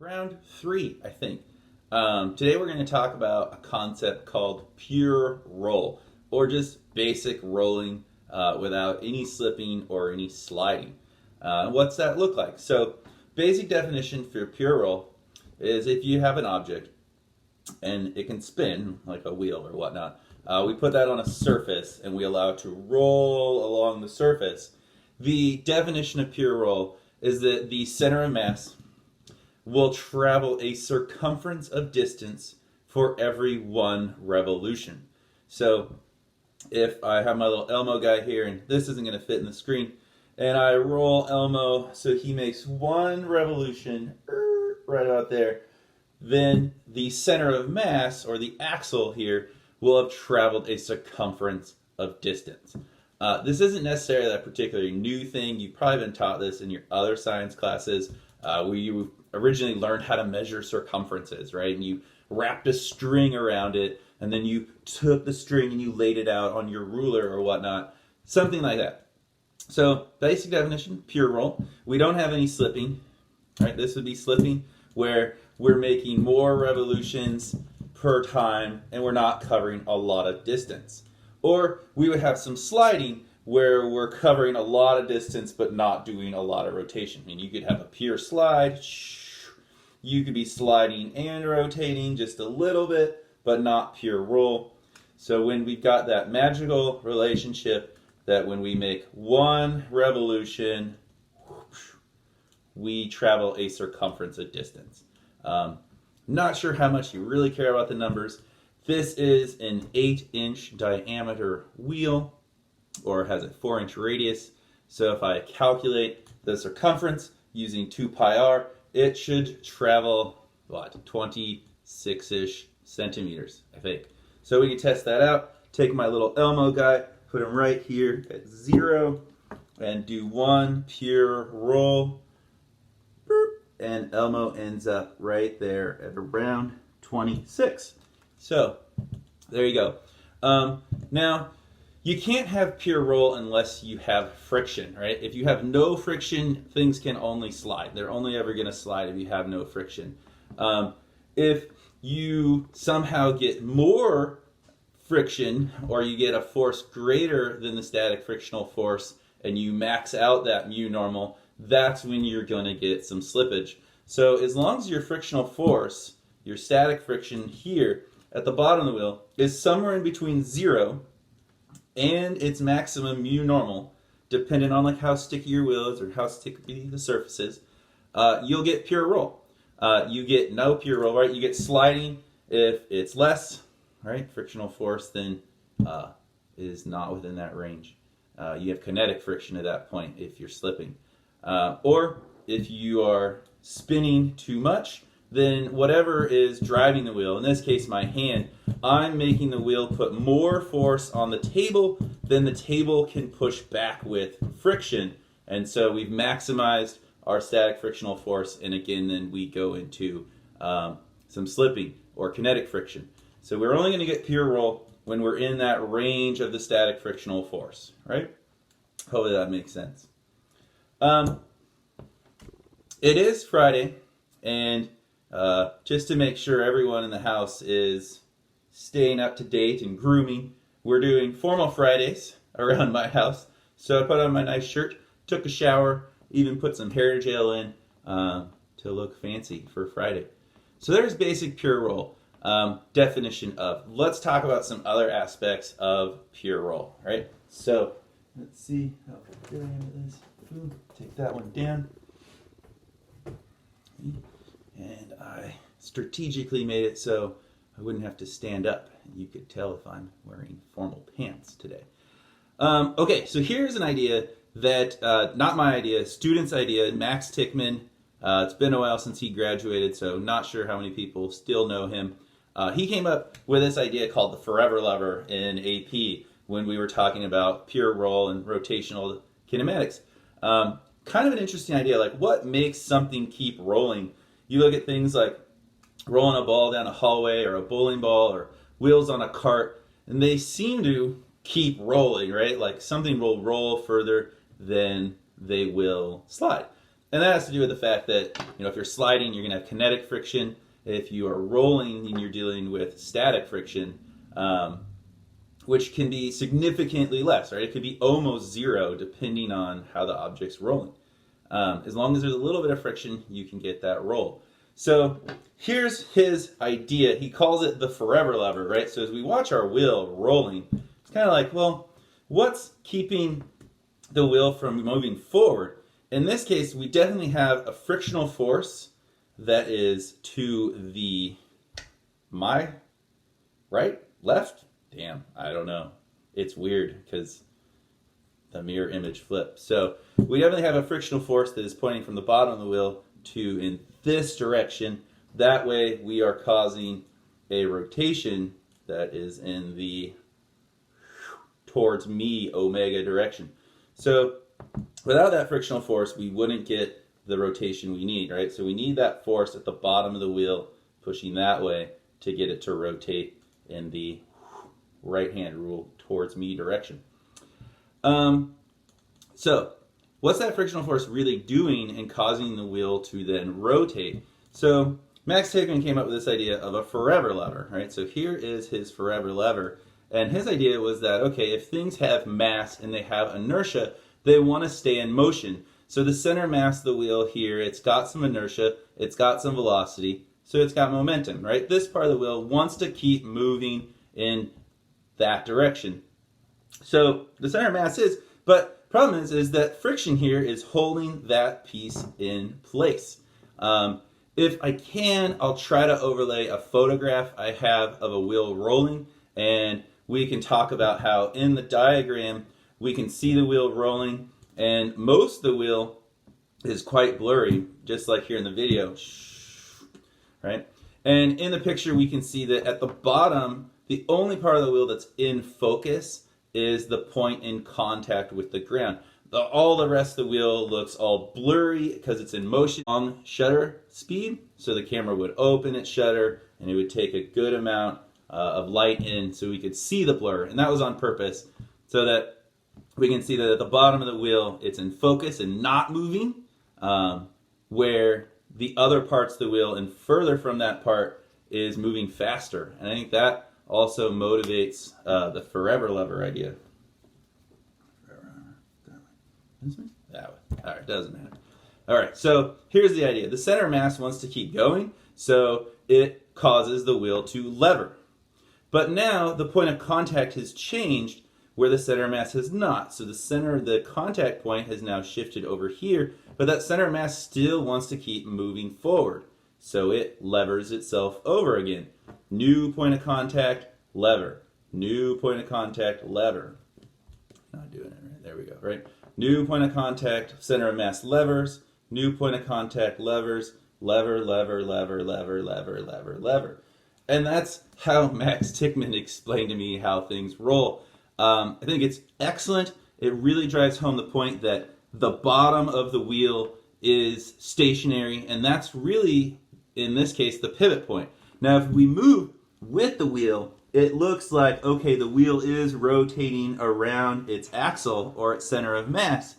Round three, I think. Today we're going to talk about a concept called pure roll, or just basic rolling without any slipping or any sliding. What's that look like? So, basic definition for pure roll is if you have an object and it can spin like a wheel or whatnot, we put that on a surface and we allow it to roll along the surface. The definition of pure roll is that the center of mass will travel a circumference of distance for every one revolution. So if I have my little Elmo guy here, and this isn't going to fit in the screen, and I roll Elmo so he makes one revolution right out there, then the center of mass, or the axle here, will have traveled a circumference of distance. This isn't necessarily a particularly new thing. You've probably been taught this in your other science classes, where you originally learned how to measure circumferences, right? And you wrapped a string around it, and then you took the string and you laid it out on your ruler or whatnot, something like that. So, basic definition, pure roll. We don't have any slipping, right? This would be slipping, where we're making more revolutions per time, and we're not covering a lot of distance. Or we would have some sliding, where we're covering a lot of distance but not doing a lot of rotation. I mean, you could have a pure slide. You could be sliding and rotating just a little bit, but not pure roll. So when we've got that magical relationship that when we make one revolution, we travel a circumference of distance. Not sure how much you really care about the numbers. This is an 8-inch diameter wheel, or has a 4-inch radius. So if I calculate the circumference using 2 pi r, it should travel, 26-ish centimeters, I think. So we can test that out. Take my little Elmo guy, put him right here at 0, and do one pure roll. And Elmo ends up right there at around 26. So, there you go. Now, you can't have pure roll unless you have friction, right? If you have no friction, things can only slide. They're only ever going to slide if you have no friction. If you somehow get more friction, or you get a force greater than the static frictional force, and you max out that mu normal, that's when you're going to get some slippage. So as long as your frictional force, your static friction here at the bottom of the wheel, is somewhere in between 0 and its maximum mu normal, depending on like how sticky your wheel is or how sticky the surface is, you'll get pure roll. You get no pure roll, right? You get sliding if it's less, right? Frictional force then is not within that range. You have kinetic friction at that point if you're slipping. Or if you are spinning too much, then whatever is driving the wheel, in this case my hand, I'm making the wheel put more force on the table than the table can push back with friction. And so we've maximized our static frictional force, and again then we go into some slipping or kinetic friction. So we're only going to get pure roll when we're in that range of the static frictional force, right? Hopefully that makes sense. It is Friday, and just to make sure everyone in the house is staying up to date and grooming, we're doing formal Fridays around my house. So I put on my nice shirt, took a shower, even put some hair gel in to look fancy for Friday. So there's basic pure roll definition of. Let's talk about some other aspects of pure roll, right? So let's see how good I am at this. Ooh, take that one down. And I strategically made it so I wouldn't have to stand up. You could tell if I'm wearing formal pants today. Okay, so here's an idea that, not my idea, student's idea, Max Tickman. It's been a while since he graduated, so not sure how many people still know him. He came up with this idea called the forever lever in AP when we were talking about pure roll and rotational kinematics. Kind of an interesting idea, like what makes something keep rolling? You look at things like rolling a ball down a hallway or a bowling ball or wheels on a cart, and they seem to keep rolling, right? Like something will roll further than they will slide. And that has to do with the fact that, if you're sliding, you're going to have kinetic friction. If you are rolling, then you're dealing with static friction, which can be significantly less, right? It could be almost zero depending on how the object's rolling. As long as there's a little bit of friction, you can get that roll. So here's his idea. He calls it the forever lever, right? So as we watch our wheel rolling, it's kind of like, well, what's keeping the wheel from moving forward? In this case, we definitely have a frictional force that is to my right, left? Damn, I don't know. It's weird because the mirror image flips. So we definitely have a frictional force that is pointing from the bottom of the wheel to in this direction. That way we are causing a rotation that is in the towards me omega direction. So without that frictional force, we wouldn't get the rotation we need, right? So we need that force at the bottom of the wheel pushing that way to get it to rotate in the right-hand rule towards me direction. So what's that frictional force really doing and causing the wheel to then rotate? So Max Tegmark came up with this idea of a forever lever, right? So here is his forever lever. And his idea was that, okay, if things have mass and they have inertia, they want to stay in motion. So the center mass of the wheel here, it's got some inertia, it's got some velocity, so it's got momentum, right? This part of the wheel wants to keep moving in that direction. So the center mass is, but problem is that friction here is holding that piece in place. If I can, I'll try to overlay a photograph I have of a wheel rolling, and we can talk about how in the diagram we can see the wheel rolling, and most of the wheel is quite blurry, just like here in the video, right? And in the picture we can see that at the bottom, the only part of the wheel that's in focus is the point in contact with the ground. All the rest of the wheel looks all blurry because it's in motion on shutter speed. So the camera would open its shutter and it would take a good amount of light in so we could see the blur. And that was on purpose so that we can see that at the bottom of the wheel it's in focus and not moving, where the other parts of the wheel and further from that part is moving faster. And I think that also motivates the forever lever idea. That way. All right, doesn't matter. All right, so here's the idea. The center mass wants to keep going, so it causes the wheel to lever. But now the point of contact has changed where the center mass has not. So the contact point has now shifted over here, but that center mass still wants to keep moving forward. So it levers itself over again. New point of contact, lever. New point of contact, lever. Not doing it right. There we go, right? New point of contact, center of mass levers. New point of contact levers. Lever, lever, lever, lever, lever, lever, lever. And that's how Max Tegmark explained to me how things roll. I think it's excellent. It really drives home the point that the bottom of the wheel is stationary, and that's really, in this case, the pivot point. Now, if we move with the wheel, it looks like, okay, the wheel is rotating around its axle or its center of mass.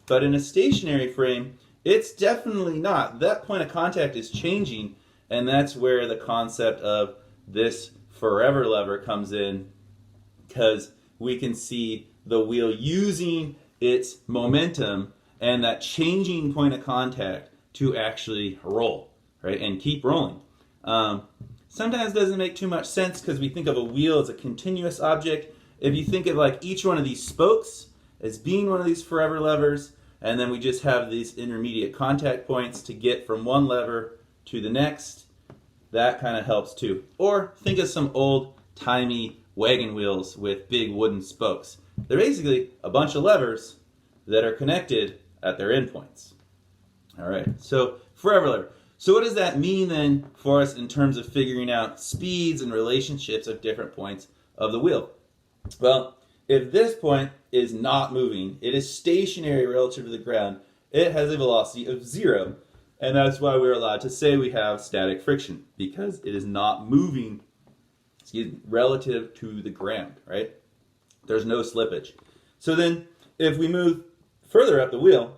But in a stationary frame, it's definitely not. That point of contact is changing, and that's where the concept of this forever lever comes in, because we can see the wheel using its momentum and that changing point of contact to actually roll, right, and keep rolling. Sometimes it doesn't make too much sense because we think of a wheel as a continuous object. If you think of like each one of these spokes as being one of these forever levers, and then we just have these intermediate contact points to get from one lever to the next, that kind of helps too. Or think of some old-timey wagon wheels with big wooden spokes. They're basically a bunch of levers that are connected at their endpoints. All right, so forever lever. So what does that mean then for us in terms of figuring out speeds and relationships of different points of the wheel? Well, if this point is not moving, it is stationary relative to the ground, it has a velocity of 0. And that's why we're allowed to say we have static friction, because it is not moving, relative to the ground, right? There's no slippage. So then if we move further up the wheel,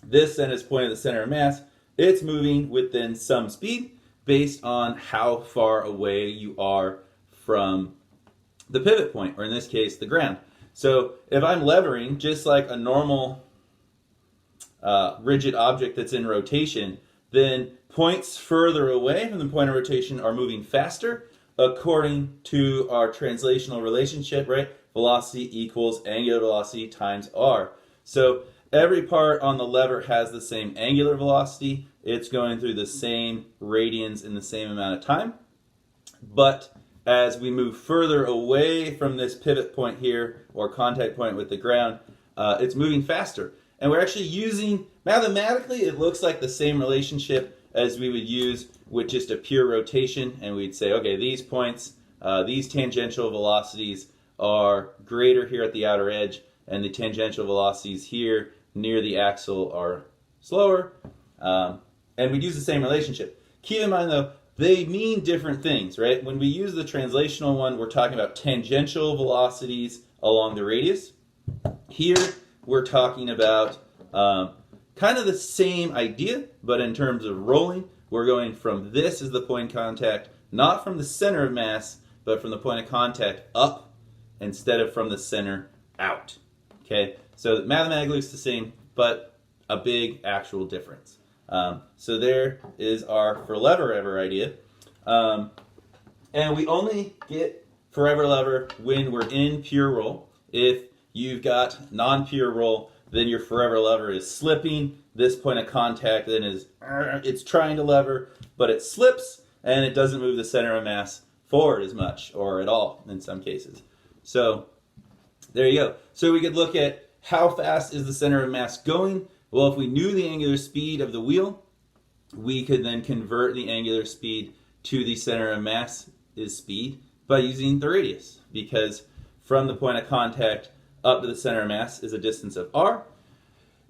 This then is pointing at the center of mass. It's moving within some speed based on how far away you are from the pivot point, or in this case, the ground. So if I'm levering, just like a normal rigid object that's in rotation, then points further away from the point of rotation are moving faster according to our translational relationship, right? Velocity equals angular velocity times r. So every part on the lever has the same angular velocity. It's going through the same radians in the same amount of time. But as we move further away from this pivot point here, or contact point with the ground, it's moving faster. And we're actually using, mathematically, it looks like the same relationship as we would use with just a pure rotation. And we'd say, okay, these points, these tangential velocities are greater here at the outer edge, and the tangential velocities here near the axle are slower. And we'd use the same relationship. Keep in mind, though, they mean different things, right? When we use the translational one, we're talking about tangential velocities along the radius. Here, we're talking about kind of the same idea, but in terms of rolling, we're going from this as the point of contact, not from the center of mass, but from the point of contact up instead of from the center out. Okay, so mathematically it's the same, but a big actual difference. So there is our forever lever idea. And we only get forever lever when we're in pure roll. If you've got non-pure roll, then your forever lever is slipping. This point of contact then is, it's trying to lever, but it slips and it doesn't move the center of mass forward as much, or at all in some cases. So there you go. So we could look at how fast is the center of mass going. Well, if we knew the angular speed of the wheel, we could then convert the angular speed to the center of mass is speed by using the radius, because from the point of contact up to the center of mass is a distance of r.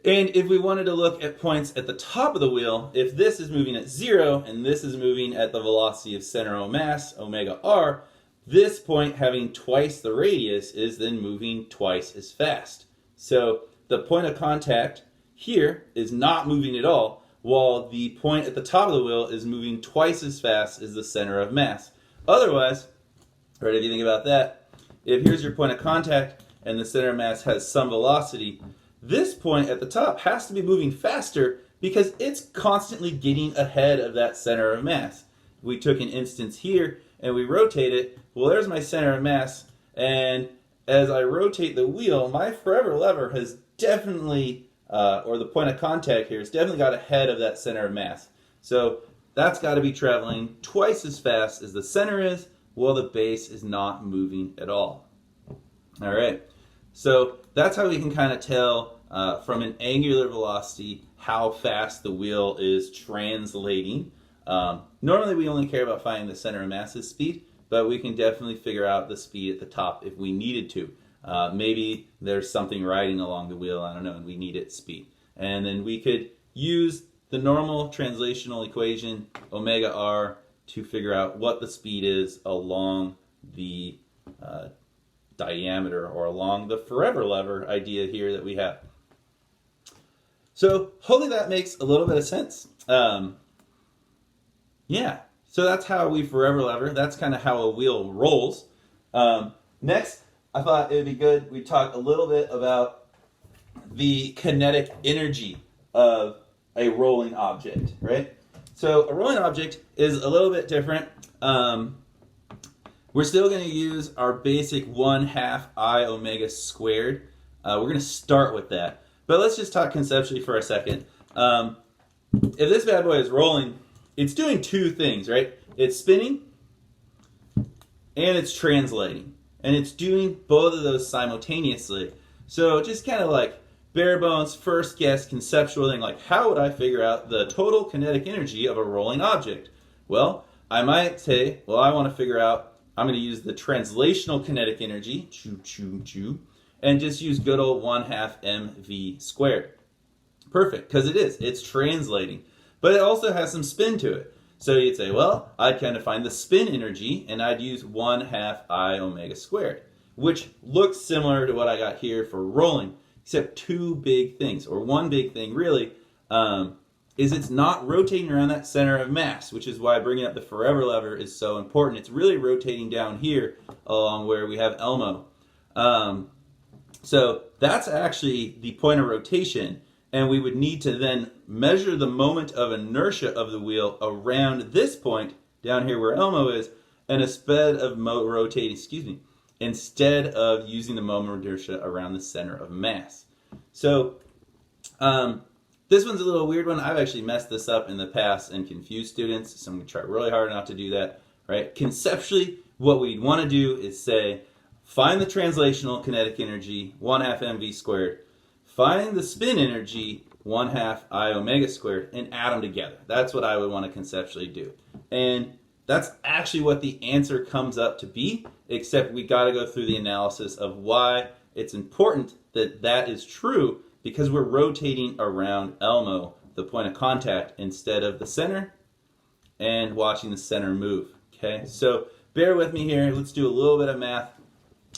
And if we wanted to look at points at the top of the wheel, if this is moving at 0 and this is moving at the velocity of center of mass, omega r, this point having twice the radius is then moving twice as fast. So the point of contact here is not moving at all, while the point at the top of the wheel is moving twice as fast as the center of mass. Otherwise, right, if you think about that, if here's your point of contact and the center of mass has some velocity, this point at the top has to be moving faster because it's constantly getting ahead of that center of mass. If we took an instance here and we rotate it, well, there's my center of mass, and as I rotate the wheel, my forever lever has definitely or the point of contact here has definitely got ahead of that center of mass. So that's got to be traveling twice as fast as the center is, while the base is not moving at all. All right, so that's how we can kind of tell from an angular velocity how fast the wheel is translating. Normally we only care about finding the center of mass's speed, but we can definitely figure out the speed at the top if we needed to. Maybe there's something riding along the wheel, I don't know, and we need its speed. And then we could use the normal translational equation, omega r, to figure out what the speed is along the diameter, or along the forever lever idea here that we have. So hopefully that makes a little bit of sense. Yeah, so that's how we forever lever. That's kind of how a wheel rolls. Next, I thought it would be good we talk a little bit about the kinetic energy of a rolling object, right? So a rolling object is a little bit different. We're still going to use our basic 1/2 I omega squared. We're going to start with that. But let's just talk conceptually for a second. If this bad boy is rolling, it's doing two things, right? It's spinning and it's translating. And it's doing both of those simultaneously. So just kind of like bare bones, first guess, conceptual thing, like how would I figure out the total kinetic energy of a rolling object? Well, I might say, well, I want to figure out, I'm going to use the translational kinetic energy, and just use good old 1/2 mv squared. Perfect, because it's translating. But it also has some spin to it. So you'd say, well, I'd kind of find the spin energy, and I'd use 1/2 I omega squared, which looks similar to what I got here for rolling, except two big things, or one big thing really, is it's not rotating around that center of mass, which is why bringing up the forever lever is so important. It's really rotating down here along where we have Elmo. So that's actually the point of rotation, and we would need to then measure the moment of inertia of the wheel around this point down here where Elmo is, and instead of rotating, instead of using the moment of inertia around the center of mass. So this one's a little weird one. I've actually messed this up in the past and confused students, so I'm going to try really hard not to do that. Right? Conceptually, what we'd want to do is say, find the translational kinetic energy, 1/2 mv squared. Find the spin energy, 1/2 I omega squared, and add them together. That's what I would want to conceptually do. And that's actually what the answer comes up to be, except we got to go through the analysis of why it's important that that is true, because we're rotating around Elmo, the point of contact, instead of the center, and watching the center move. Okay, so bear with me here. Let's do a little bit of math.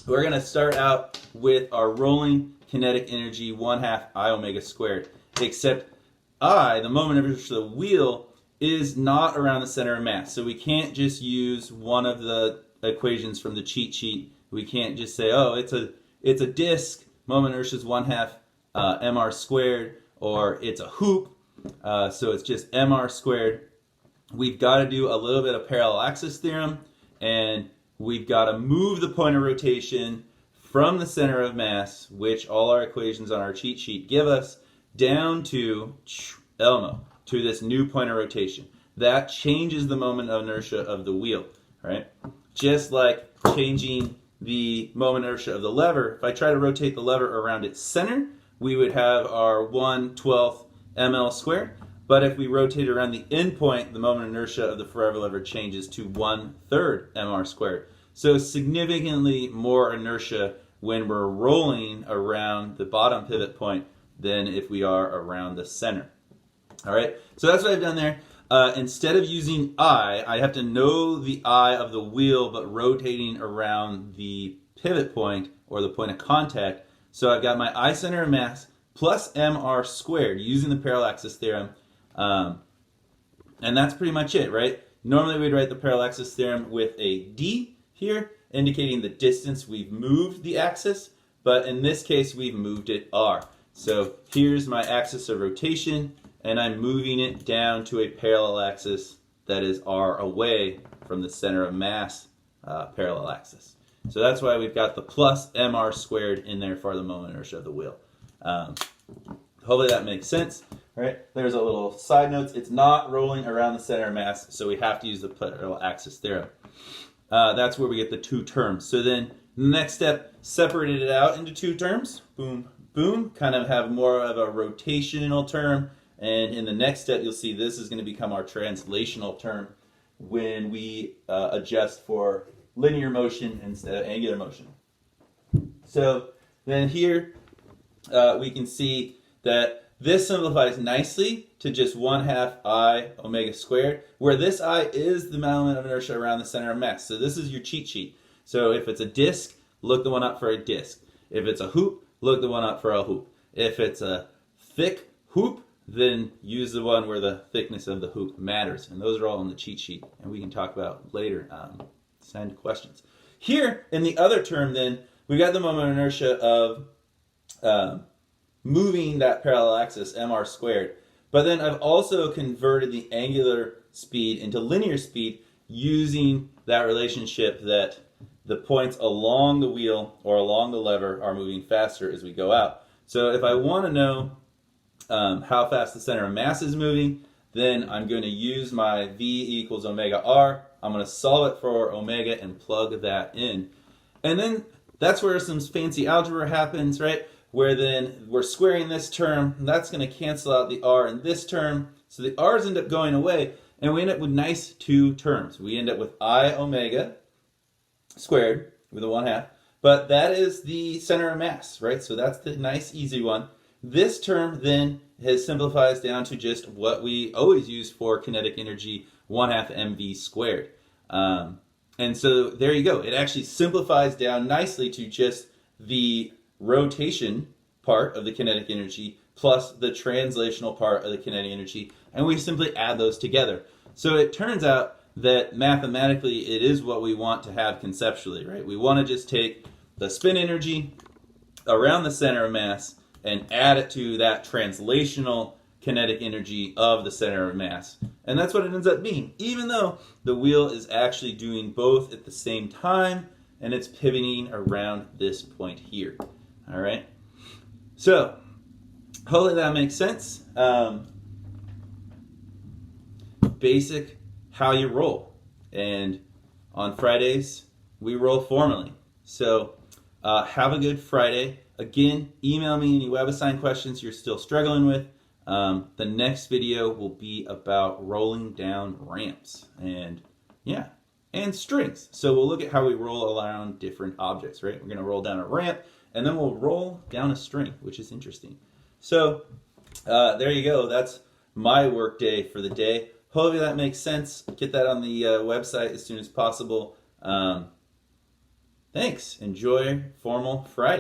We're going to start out with our rolling kinetic energy, 1/2 I omega squared, except I, the moment of inertia of the wheel, is not around the center of mass. So we can't just use one of the equations from the cheat sheet. We can't just say, oh, it's a disk, moment inertia is 1/2 mr squared, or it's a hoop, so it's just mr squared. We've got to do a little bit of parallel axis theorem, and we've got to move the point of rotation from the center of mass, which all our equations on our cheat sheet give us, down to Elmo, to this new point of rotation. That changes the moment of inertia of the wheel, right? Just like changing the moment inertia of the lever, if I try to rotate the lever around its center, we would have our 1/12 ml squared. But if we rotate around the endpoint, the moment inertia of the forever lever changes to 1/3 mr squared. So significantly more inertia when we're rolling around the bottom pivot point than if we are around the center. All right, so that's what I've done there. Instead of using I have to know the I of the wheel, but rotating around the pivot point or the point of contact. So I've got my I center of mass plus mr squared using the parallel axis theorem. And that's pretty much it, right? Normally we'd write the parallel axis theorem with a D here, indicating the distance we've moved the axis, but in this case we've moved it R. So here's my axis of rotation, and I'm moving it down to a parallel axis that is R away from the center of mass parallel axis. So that's why we've got the plus mr squared in there for the moment inertia of the wheel. Hopefully that makes sense. Right? There's a little side notes. It's not rolling around the center of mass, so we have to use the parallel axis theorem. That's where we get the two terms. So then the next step, separated it out into two terms. Boom, boom. Kind of have more of a rotational term. And in the next step, you'll see this is going to become our translational term when we adjust for linear motion instead of angular motion. So then here we can see that this simplifies nicely to just 1/2 I omega squared, where this I is the moment of inertia around the center of mass. So this is your cheat sheet. So if it's a disk, look the one up for a disk. If it's a hoop, look the one up for a hoop. If it's a thick hoop, then use the one where the thickness of the hoop matters. And those are all in the cheat sheet, and we can talk about later. Send questions. Here, in the other term then, we got the moment of inertia of moving that parallel axis, mr squared. But then I've also converted the angular speed into linear speed using that relationship that the points along the wheel or along the lever are moving faster as we go out. So if I want to know how fast the center of mass is moving, then I'm going to use my V equals omega R. I'm going to solve it for omega and plug that in. And then that's where some fancy algebra happens, right? Where then we're squaring this term, and that's going to cancel out the R in this term. So the R's end up going away, and we end up with nice two terms. We end up with I omega squared with a 1/2, but that is the center of mass, right? So that's the nice easy one. This term then simplifies down to just what we always use for kinetic energy, 1/2 mv squared. And so there you go. It actually simplifies down nicely to just the rotation part of the kinetic energy plus the translational part of the kinetic energy, and we simply add those together. So it turns out that mathematically it is what we want to have conceptually, right? We want to just take the spin energy around the center of mass and add it to that translational kinetic energy of the center of mass. And that's what it ends up being, even though the wheel is actually doing both at the same time and it's pivoting around this point here. All right? So, hopefully that makes sense. Basic how you roll. And on Fridays, we roll formally. So, have a good Friday. Again, email me any WebAssign questions you're still struggling with. The next video will be about rolling down ramps and strings. So we'll look at how we roll around different objects, right? We're going to roll down a ramp and then we'll roll down a string, which is interesting. So there you go. That's my work day for the day. Hopefully that makes sense. Get that on the website as soon as possible. Thanks. Enjoy Formal Friday.